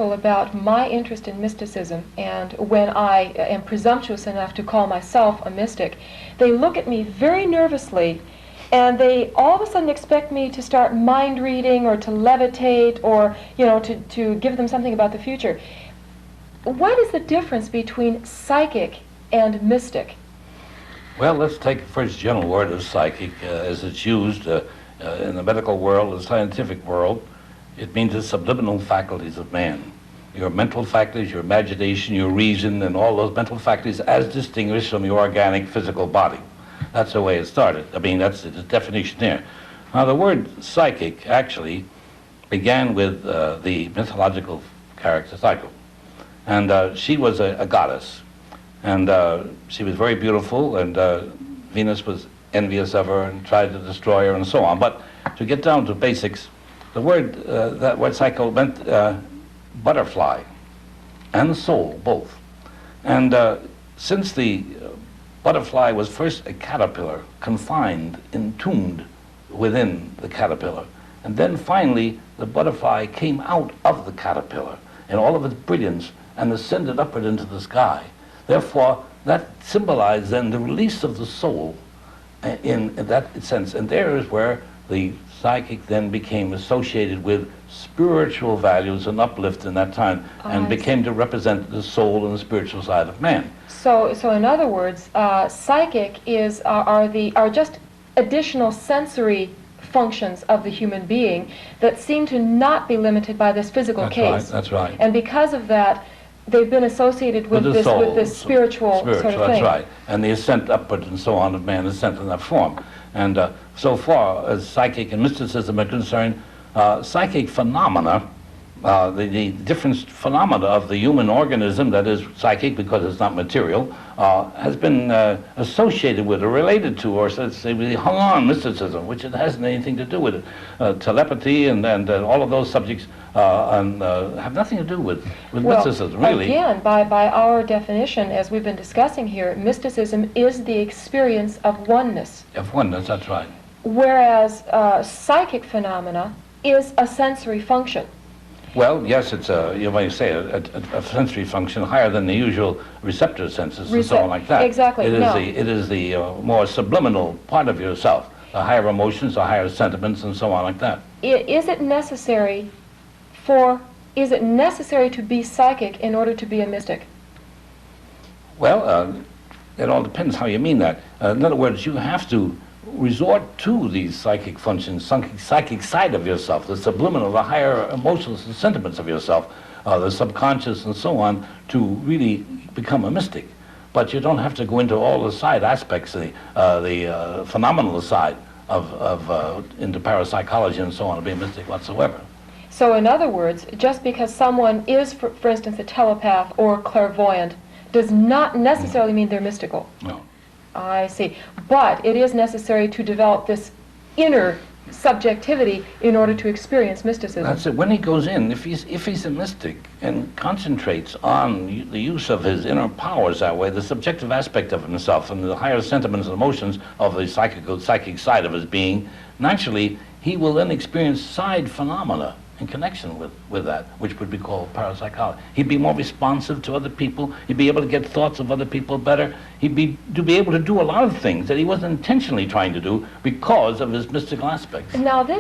people about my interest in mysticism, and when I am presumptuous enough to call myself a mystic, they look at me very nervously, and they all of a sudden expect me to start mind reading or to levitate or, to give them something about the future. What is the difference between psychic and mystic? Well, let's take the first general word of psychic as it's used in the medical world, the scientific world. It means the subliminal faculties of man. Your mental faculties, your imagination, your reason, and all those mental faculties as distinguished from your organic physical body. That's the way it started. I mean, that's the definition there. Now, the word psychic actually began with the mythological character Psycho. And she was a goddess. And she was very beautiful, and Venus was envious of her and tried to destroy her and so on. But to get down to basics, the word, that word psycho meant butterfly and soul, both. And since the butterfly was first a caterpillar, confined, entombed within the caterpillar, and then finally the butterfly came out of the caterpillar in all of its brilliance and ascended upward into the sky. Therefore, that symbolized then the release of the soul in that sense. And there is where the psychic then became associated with spiritual values and uplift in that time, and became to represent the soul and the spiritual side of man. So in other words, psychic are just additional sensory functions of the human being that seem to not be limited by this physical case. That's right. And because of that, they've been associated with this spiritual sort of thing. That's right. And the ascent upward and so on of man is sent in that form. And so far as psychic and mysticism are concerned, psychic phenomena, the different phenomena of the human organism that is psychic because it's not material, has been associated with or related to, or say we hung on mysticism, which it hasn't anything to do with it. Telepathy and all of those subjects have nothing to do with mysticism, really. Again, by our definition, as we've been discussing here, mysticism is the experience of oneness. Of oneness, that's right. Whereas psychic phenomena is a sensory function. Well, yes, it's you might say a sensory function higher than the usual receptor senses and so on like that. Exactly. It is the more subliminal part of yourself, the higher emotions, the higher sentiments, and so on like that. Is it necessary to be psychic in order to be a mystic? Well, it all depends how you mean that. In other words, you have to resort to these psychic functions, psychic side of yourself, the subliminal, the higher emotions and sentiments of yourself, the subconscious and so on, to really become a mystic. But you don't have to go into all the side aspects, the phenomenal side into parapsychology and so on, to be a mystic whatsoever. So in other words, just because someone is, for instance, a telepath or clairvoyant, does not necessarily mean they're mystical. No. I see. But it is necessary to develop this inner subjectivity in order to experience mysticism. That's it. When he goes in, if he's a mystic and concentrates on the use of his inner powers that way, the subjective aspect of himself and the higher sentiments and emotions of the psychic side of his being, naturally he will then experience side phenomena in connection with that, which would be called parapsychology. He'd be more responsive to other people. He'd be able to get thoughts of other people better. He'd be able to do a lot of things that he wasn't intentionally trying to do because of his mystical aspects. Now this